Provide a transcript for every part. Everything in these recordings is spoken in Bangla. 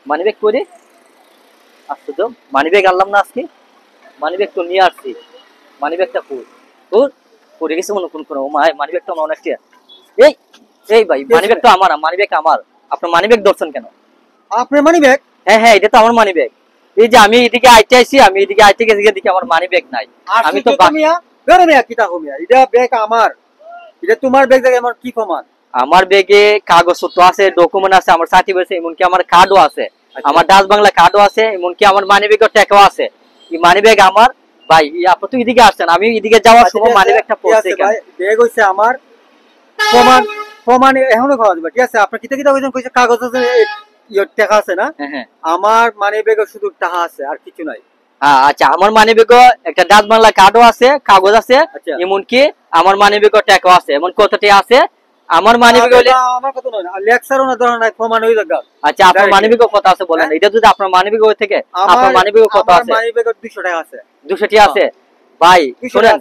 মানিব্যাগ করে আশ্চর্য, মানিব্যাগ আনলাম না আজকে, মানিব্যাগ তো নিয়ে আসছি, মানিব্যাগটা কই তোর, পড়ে গেছে মনে কোন কোনো মানিব্যাগটা আমার অনেকটা। এই এই ভাই মানিব্যাগ তো আমার, মানিব্যাগ আমার, আপনার মানিব্যাগ ধরছেন কেন? আপনার মানিব্যাগ? হ্যাঁ হ্যাঁ, এটা তো আমার মানিব্যাগ। এই যে আমি এদিকে আইতে আইছি, আমি এদিকে আইতে গেছি, এদিকে আমার মানিব্যাগ নাই। আমি তো এটা ব্যাগ আমার, এটা তোমার ব্যাগ দেখে আমার কি প্রমাণ? আমার ব্যাগে কাগজপত্র আছে, ডকুমেন্ট আছে, আমার সার্টিফিকেট আছে, এমনকি আমার কার্ডও আছে, আমার ডাচ বাংলা কার্ডও আছে, এমনকি আমার মানিব্যাগের টাকাও আছে। এই মানিব্যাগ আমার ভাই। আপনি তো এদিকে আসছেন, আমি এদিকে যাওয়ার সময় মানিব্যাগটা পড়ছে ভাই। ব্যাগ হইছে আমার, প্রমাণ প্রমাণ এখনো পাওয়া যাবে। ঠিক আছে, আপনার কিতা কিতা কইছে কাগজ আছে, টাকা আছে না? হ্যাঁ, আমার মানিব্যাগে শুধু টাকা আছে, আর কিছু নাই। আচ্ছা, আমার মানিব্যাগে একটা ডাচ বাংলা কার্ডও আছে, কাগজ আছে, এমনকি আমার মানিব্যাগে টাকাও আছে। এমন কতটি আছে আমার মানিব্যাগে? হলে আমার কথা নয়, লেকচারও না, ধরনের প্রমাণ হই যাবে। আচ্ছা, আপনার মানিব্যাগে কত আছে বলেন? এটা যদি আপনার মানিব্যাগে হই থেকে, আপনার মানিব্যাগে কত আছে? আমার মানিব্যাগে 200 টাকা আছে। 200 টাকা আছে ভাই? শুনেন,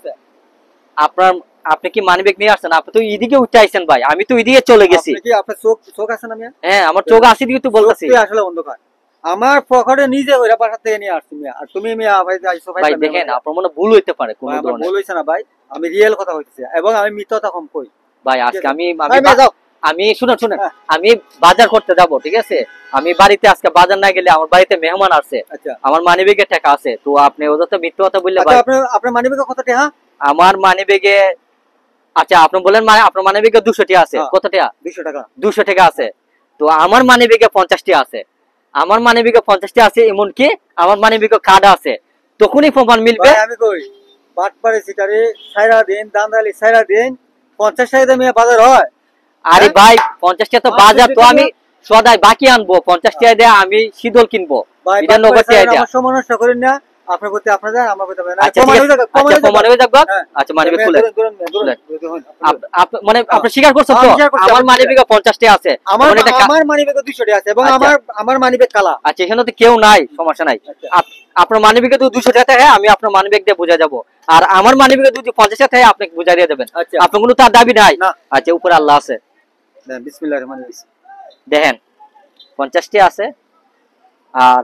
আপনার আপনি কি মানিব্যাগ নিয়ে আসছেন? আপনি তো এদিকে উঠে আইছেন ভাই, আমি তো এদিকে চলে গেছি। আপনি কি আপনার চোখ আছে না? হ্যাঁ, আমার চোখ আছে দিকে তো বলতাছি। আসলে অন্ধকার। আমার পকেটে নিজে ওইটা বাসা থেকে নিয়ে আসছি মিয়া, আর তুমি মিয়া ভাই আইছো ভাই। ভাই দেখেন, আপনার মনে ভুল হইতে পারে, কোন ধরনের ভুল হইছে না ভাই, আমি রিয়েল কথা হইছে, এবং আমি মিথ্যা কথা কম কই ভাই। আজকে আমি শুনেন, আমি বাজার করতে যাব, ঠিক আছে? আমি বাড়িতে আজকে বাজার না গেলে, আমার বাড়িতে মেহমান আছে, আমার মানিব্যাগে টাকা আছে, তো আপনি ওদের তো মিথ্যা কথা বললে ভাই। আপনার মানিব্যাগে কত টাকা? আমার মানিব্যাগে, আচ্ছা আপনি বলেন আপনার মানিব্যাগে 200 টাকা আছে। কত টাকা? 200 টাকা। 200 টাকা আছে। তো আমার মানিব্যাগে 50 টাকা আছে, আমার মানিব্যাগে 50 টাকা আছে, এমনকি আমার মানিব্যাগে কার্ড আছে। তখনই প্রমাণ মিলবে। আমি কই বাটপারে সিটারে সাইরা দিন, দান্দালি সাইরা দিন, 50 টাকা দিয়ে বাজার হয়? আরে ভাই 50 টাকা তো বাজার, তো আমি সদাই বাকি আনবো, 50 টাকা দিয়ে আমি শীতল কিনবো। এটা নগদ টাকা দিয়ে। আমার সমস্ত করেন না, আপনার প্রতি আপনাদের, আমার প্রতি আপনাদের। আচ্ছা প্রমাণ হয়ে যাবে। আচ্ছা মানিব্যাগ খুলে মানে আপনি স্বীকার করছেন তো আমার মানিব্যাগে 50 টাকা আছে? আমার মানিব্যাগে 200 টাকা আছে, এবং আমার মানিব্যাগ কালা। আচ্ছা, এখানে তো কেউ নাই, সমস্যা নাই। আপনার মানিব্যাগে তো 200 টাকা থাকে, আমি আপনার মানিব্যাগ দিয়ে বুঝা যাবো, আর আমার মানিব্যাগে যদি 50 টাকা থাকে আপনি বুঝা দিয়ে দেবেন। আপনার কোনো তার দাবি নাই? আচ্ছা, উপরে আল্লাহ আছে। বিসমিল্লাহির রহমানির রহিম। দেখেন 50 টাকা আছে, আর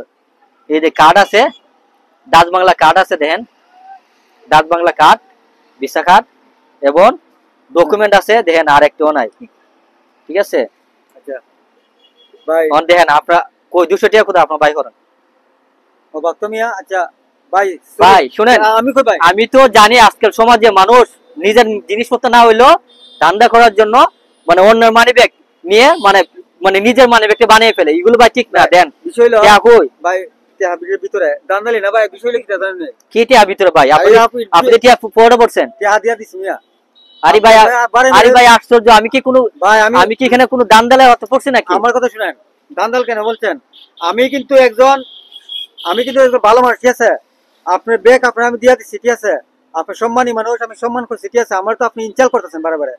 এই যে কার্ড আছে, ডাচ বাংলা কার্ড আছে, দেখেন Dutch Bangla card, visa card, এবং ডকুমেন্ট আছে, দেখেন আর একটাও নাই। ঠিক আছে? আচ্ছা ভাই দেখেন আপনার কই 200 টাকা কোথায় আপনার বাই করেন? ও বাক্তমিয়া। আচ্ছা ভাই শুনেন, আমি তো জানি আজকাল সমাজে মানুষ নিজের জিনিসপত্র না হইলো ধান্দা করার জন্য মানে অন্যের মানিব্যাগ নিয়ে মানে নিজের মানিব্যাগকে বানিয়ে ফেলে, এগুলো ভাই ঠিক না। দেন বিষয় হলো ভাই ভিতরে দান্দালি না ভাই, বিষয় লিখতে জানেন কি ভিতরে ভাই? আপনি টিয়া পড়ে পড়ছেন? টিয়া দিয়া দিছি মিয়া। আরে ভাই আশ্চর্য, আমি কি কোনো ভাই আমি কি এখানে কোনো দান্দালে অত পড়ছি নাকি? আমার কথা শুনেন, দান্দাল কেন বলছেন? আমি কিন্তু একজন ভালো মানুষ, ঠিক আছে? আপনার ব্যাগ আপনার আমি দিয়া দিচ্ছি, ঠিক আছে? আপনার সম্মানী মানুষ, আমি সম্মান করছি, ঠিক আছে? আমার তো আপনি ইনচাল করতেছেন বারে।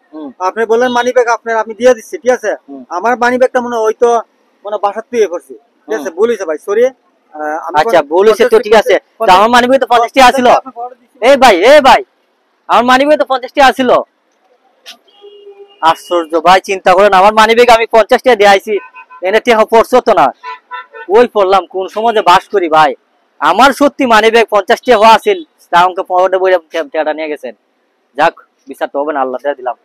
আপনি বললেন মানি ব্যাগ আপনার আমি দিয়া দিচ্ছি, ঠিক আছে? আমার মানি ব্যাগটা মনে হয়তো বাসার তুই করছি, ঠিক আছে? ভুল হয়েছে ভাই, সরি। আচ্ছা ভুল হয়েছে তো ঠিক আছে, আমার মানি ব্যাগে তো 50 টাকা ছিল। এই ভাই আমার মানি ব্যাগে তো 50 টাকা ছিল। আশ্চর্য ভাই, চিন্তা করেন, আমার মানি ব্যাগ আমি 50 টাকা দিয়ে আইছি, এনে টাকা পড়ছো তো না। ওই পড়লাম, কোন সমাজে বাস করি ভাই? আমার সত্যি মানি ব্যাগ 50 টাকা হওয়া আছিল, তা আমাকে পকেটে বইরা টাকাটা নিয়ে গেছেন। যাক, বিচার তো হবে না, আল্লাহ দিলাম।